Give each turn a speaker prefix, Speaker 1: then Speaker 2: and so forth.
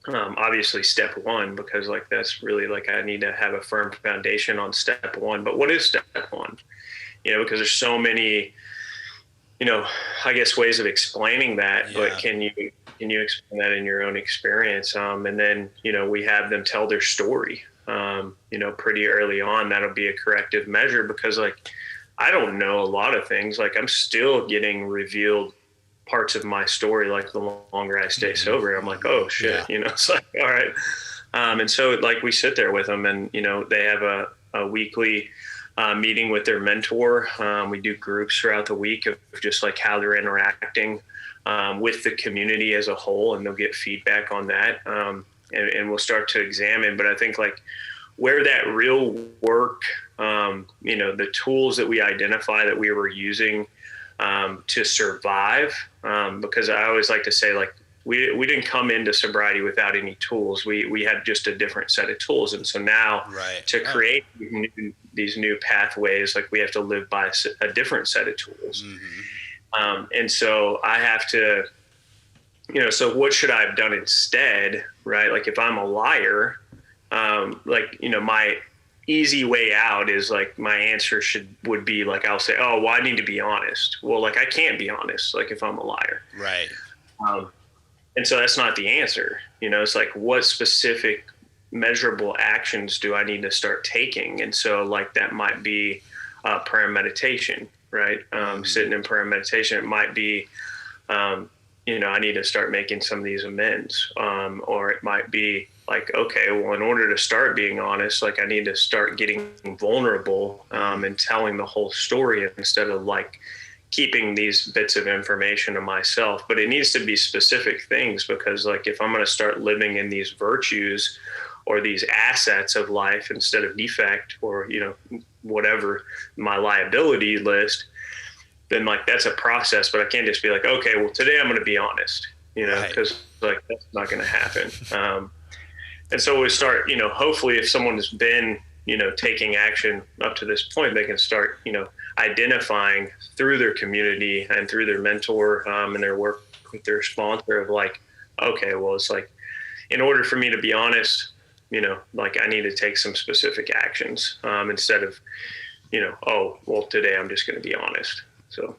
Speaker 1: Obviously step one, because like that's really like I need to have a firm foundation on step one. But what is step one? Because there's so many, I guess, ways of explaining that. But
Speaker 2: Yeah.
Speaker 1: can you explain that in your own experience? And then we have them tell their story. Pretty early on, that'll be a corrective measure, because like I don't know a lot of things. Like I'm still getting revealed parts of my story. Like the longer I stay
Speaker 2: Hmm.
Speaker 1: sober, I'm like, oh shit,
Speaker 2: Yeah.
Speaker 1: it's like, all right. And so like we sit there with them, and they have a weekly meeting with their mentor. We do groups throughout the week of just like how they're interacting with the community as a whole, and they'll get feedback on that. And we'll start to examine. But I think like where that real work, the tools that we identify that we were using to survive, because I always like to say, like, we didn't come into sobriety without any tools. We had just a different set of tools. And so now
Speaker 2: Right.
Speaker 1: to
Speaker 2: Oh.
Speaker 1: create these new pathways, like we have to live by a different set of tools.
Speaker 2: Hmm.
Speaker 1: And so I have to, so what should I have done instead? Right. Like if I'm a liar, like, my easy way out is like my answer would be like, I'll say, oh, well, I need to be honest. Well, like I can't be honest, like if I'm a liar.
Speaker 2: Right.
Speaker 1: Um, and so that's not the answer. It's like, what specific measurable actions do I need to start taking? And so like that might be prayer and meditation, right?
Speaker 2: Hmm.
Speaker 1: Sitting in prayer and meditation. It might be, I need to start making some of these amends. Or it might be like, okay, well, in order to start being honest, like I need to start getting vulnerable and telling the whole story instead of like keeping these bits of information to myself. But it needs to be specific things, because like if I'm going to start living in these virtues or these assets of life instead of defect, or whatever my liability list, then like that's a process. But I can't just be like, okay, well, today I'm going to be honest,
Speaker 2: Right.
Speaker 1: because like that's not going to happen. And so we start, hopefully if someone has been, taking action up to this point, they can start, identifying through their community and through their mentor and their work with their sponsor of like, okay, well, it's like, in order for me to be honest, like I need to take some specific actions instead of, oh, well, today I'm just going to be honest. So